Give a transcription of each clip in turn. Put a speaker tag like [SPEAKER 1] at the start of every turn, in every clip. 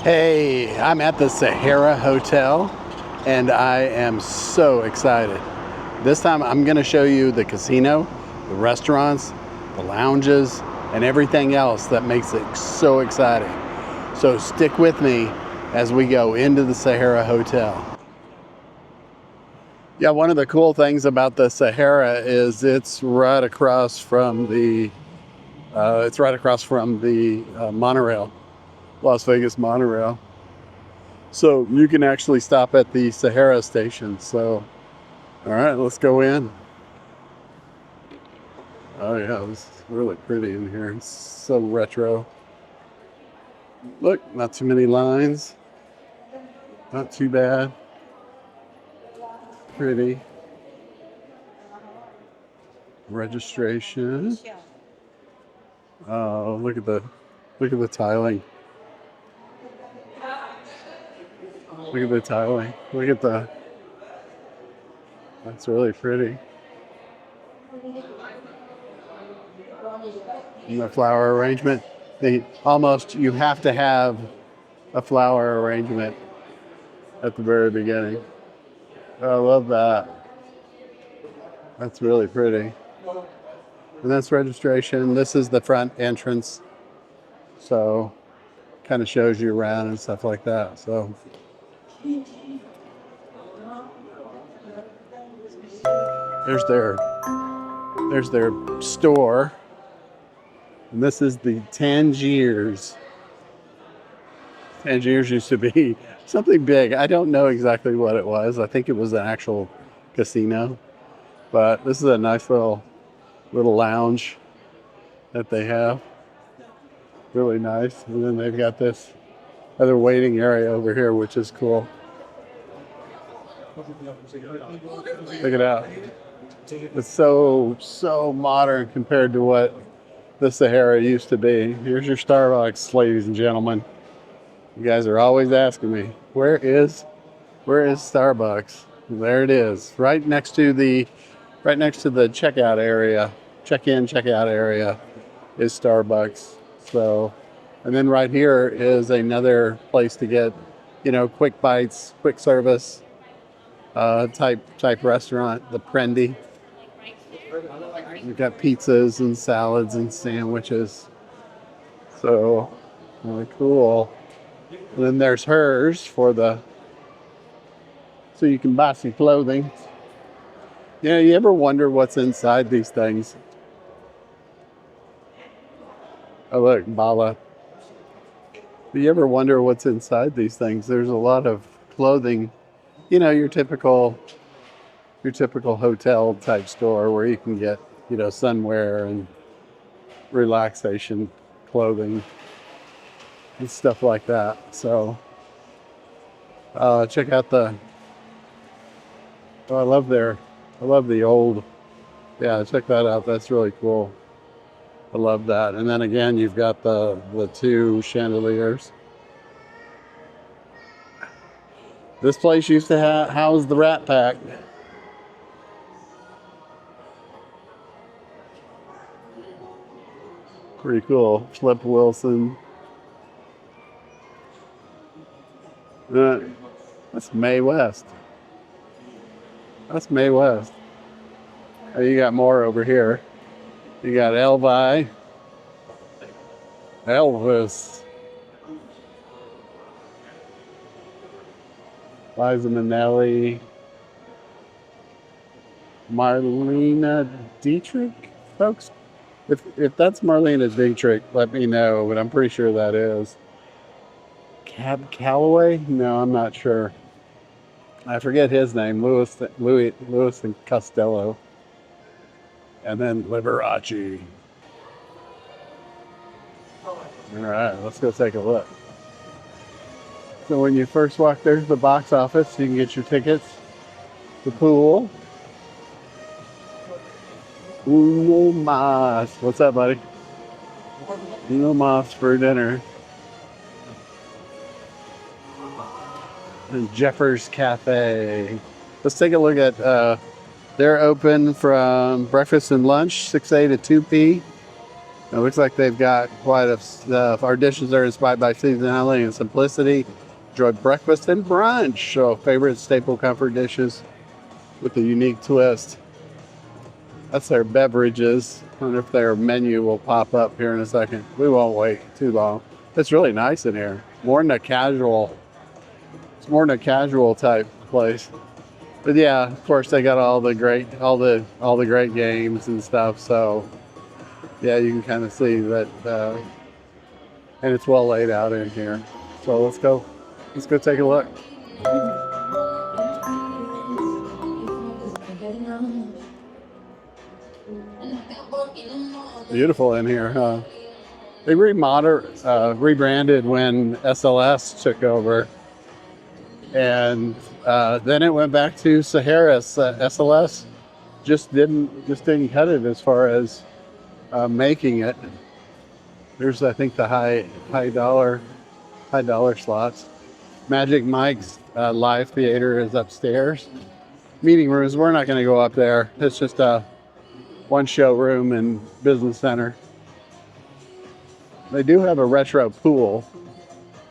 [SPEAKER 1] Hey, I'm at the Sahara Hotel and I am so excited. This time I'm going to show you the casino, the restaurants, the lounges, and everything else that makes it so exciting. So stick with me as we go into the Sahara Hotel. Yeah, one of the cool things about the Sahara is it's right across from the monorail. Las Vegas monorail. So you can actually stop at the Sahara station. So, all right, let's go in. Oh yeah, this is really pretty in here. It's so retro. Look, not too many lines. Not too bad. Pretty. Registration. Oh, look at the tiling. Look at the tiling. Look at that's really pretty. And the flower arrangement. You have to have a flower arrangement at the very beginning. Oh, I love that. That's really pretty. And that's registration. This is the front entrance. So kind of shows you around and stuff like that. So there's their store. And this is the Tangiers. Tangiers used to be something big. I don't know exactly what it was. I think it was an actual casino. But this is a nice little lounge that they have. Really nice. And then they've got this other waiting area over here, which is cool. Check it out. It's so modern compared to what the Sahara used to be. Here's your Starbucks, ladies and gentlemen. You guys are always asking me, where is Starbucks? There it is, right next to the checkout area, check-in, checkout area is Starbucks. So, and then right here is another place to get, quick bites, quick service type restaurant, the Prendy. We've got pizzas and salads and sandwiches. So, really cool. And then there's hers so you can buy some clothing. You ever wonder what's inside these things? Oh look, Bala. Do you ever wonder what's inside these things? There's a lot of clothing, your typical hotel type store where you can get, sunwear and relaxation clothing and stuff like that. So check out I love the old, yeah, check that out. That's really cool. I love that. And then again, you've got the two chandeliers. This place used to house the Rat Pack. Pretty cool. Flip Wilson. That's Mae West. That's Mae West. Oh, you got more over here. You got Elvis. Liza Minnelli. Marlena Dietrich, folks. If that's Marlena Dietrich, let me know, but I'm pretty sure that is. Cab Calloway? No, I'm not sure. I forget his name. Louis and Costello. And then Liberace. All right, let's go take a look. So when you first walk, there's the box office. You can get your tickets. The pool. Uno mas. What's up, buddy? Uno mas for dinner. And Jeffers Cafe. Let's take a look at, they're open from breakfast and lunch, 6 a to 2 p. It looks like they've got quite a our dishes are inspired by seasonality and simplicity. Enjoy breakfast and brunch. So favorite staple comfort dishes with a unique twist. That's their beverages. I wonder if their menu will pop up here in a second. We won't wait too long. It's really nice in here. More than a casual. It's more than a casual type place. But yeah, of course they got all the great great games and stuff. So yeah, you can kind of see that, and it's well laid out in here. So let's go take a look. Beautiful in here, huh? They rebranded when SLS took over, and then it went back to Sahara. SLS just didn't cut it as far as making it. There's, I think, the high dollar slots. Magic Mike's live theater is upstairs. Meeting rooms, we're not going to go up there. It's just one showroom and business center. They do have a retro pool,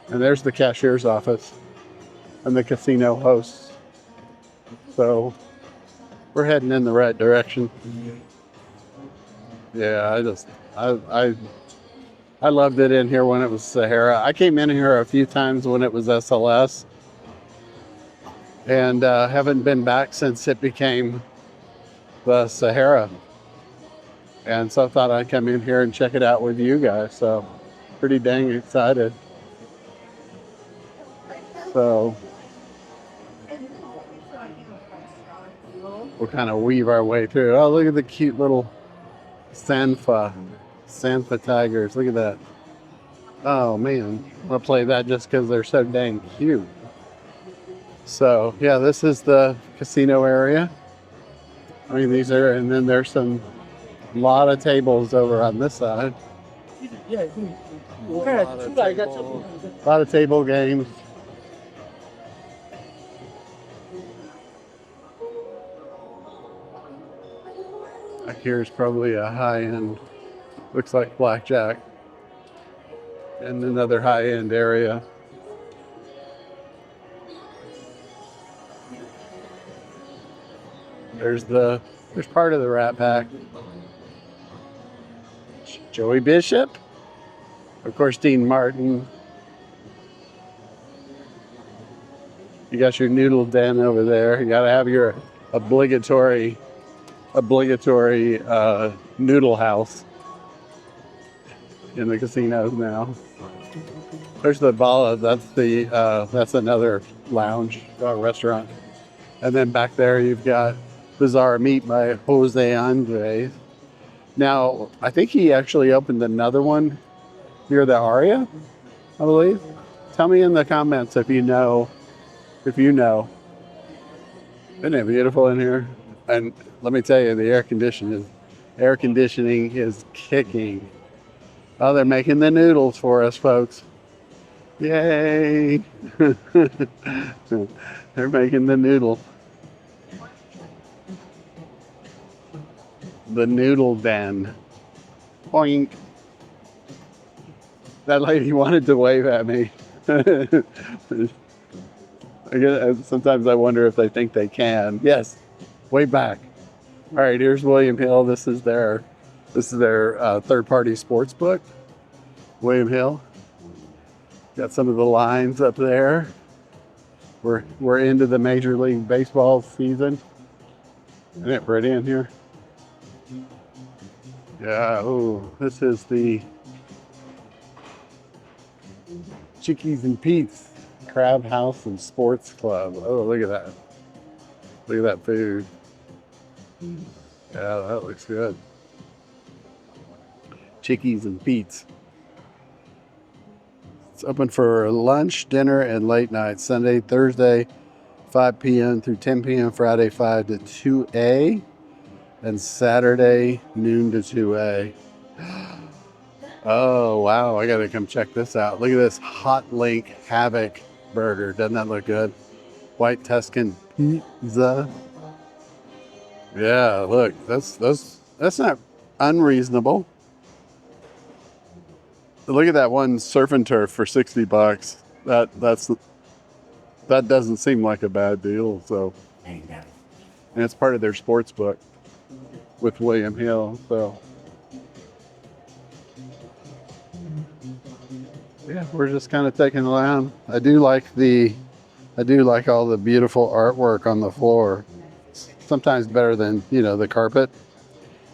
[SPEAKER 1] and there's the cashier's office and the casino hosts. So we're heading in the right direction. Yeah, I loved it in here when it was Sahara. I came in here a few times when it was SLS, and haven't been back since it became the Sahara. And so I thought I'd come in here and check it out with you guys. So pretty dang excited. So we'll kind of weave our way through. Oh, look at the cute little Sanfa tigers. Look at that. Oh man, I'll play that just because they're so dang cute. So yeah, this is the casino area. I mean, and then there's a lot of tables over on this side. A lot of table games. Back here is probably a high-end, looks like blackjack, and another high-end area. There's part of the Rat Pack. Joey Bishop, of course, Dean Martin. You got your noodle den over there. You got to have your obligatory noodle house in the casinos now. There's the Bala. That's another lounge restaurant. And then back there you've got Bazaar Meat by José Andrés. Now, I think he actually opened another one near the Aria, I believe. Tell me in the comments if you know. Isn't it beautiful in here? And let me tell you, the air conditioning is kicking. Oh, they're making the noodles for us, folks. Yay! They're making the noodle. The noodle den. Boink. That lady wanted to wave at me. Sometimes I wonder if they think they can. Yes, way back. All right, here's William Hill. This is their third-party sports book. William Hill. Got some of the lines up there. We're into the Major League Baseball season. Isn't it pretty in here? Yeah. Ooh, this is the Chickies and Pete's Crab House and Sports Club. Oh, look at that. Look at that food. Yeah, that looks good. Chickies and Pete's. It's open for lunch, dinner, and late night. Sunday, Thursday, 5 p.m. through 10 p.m. Friday, 5 to 2 a. And Saturday, noon to 2 a. Oh, wow. I got to come check this out. Look at this Hot Link Havoc burger. Doesn't that look good? White Tuscan pizza. Yeah, look. That's not unreasonable. Look at that one surf and turf for 60 bucks. That doesn't seem like a bad deal. So, and it's part of their sports book with William Hill. So, yeah, we're just kind of taking around. I do like all the beautiful artwork on the floor. Sometimes better than, the carpet.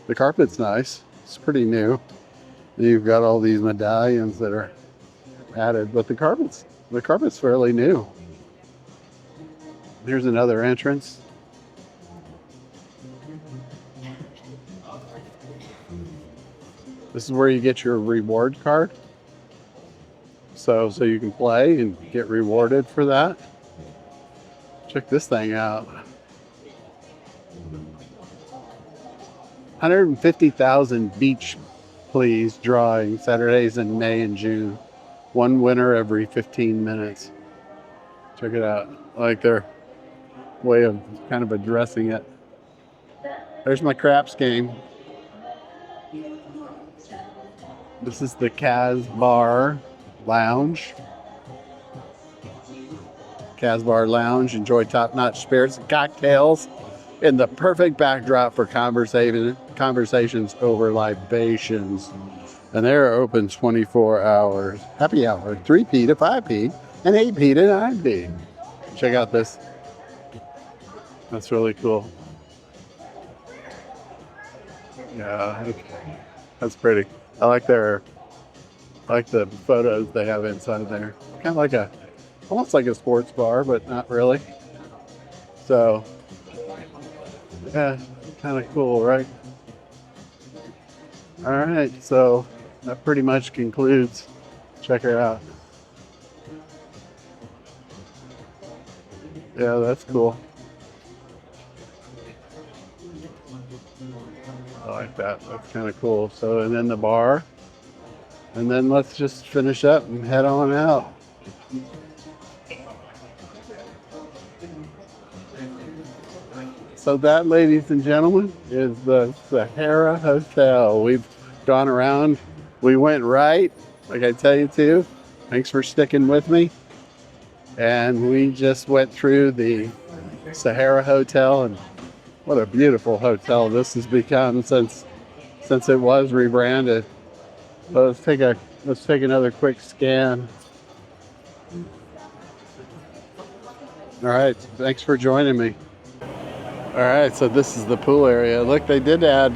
[SPEAKER 1] The carpet's nice. It's pretty new. You've got all these medallions that are added, but the carpet's fairly new. Here's another entrance. This is where you get your reward card. So you can play and get rewarded for that. Check this thing out. 150,000 beach please drawing Saturdays in May and June. One winner every 15 minutes. Check it out. I like their way of kind of addressing it. There's my craps game. This is the Casbar Lounge. Casbar Lounge. Enjoy top-notch spirits and cocktails in the perfect backdrop for conversations over libations. And they're open 24 hours. Happy hour, 3p to 5p and 8p to 9p. Check out this. That's really cool. Yeah, that's pretty. I like the photos they have inside there. Kind of almost like a sports bar, but not really. So, yeah, kind of cool, right? All right, so that pretty much concludes. Check her out. Yeah, that's cool. I like that. That's kind of cool. So, and then the bar. And then let's just finish up and head on out. So that, ladies and gentlemen, is the Sahara Hotel. We've gone around. We went right, like I tell you to. Thanks for sticking with me. And we just went through the Sahara Hotel, and what a beautiful hotel this has become since it was rebranded. So let's take another quick scan. All right, thanks for joining me. All right, so this is the pool area. Look, they did add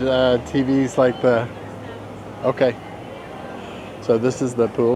[SPEAKER 1] TVs like the. Okay, so this is the pool.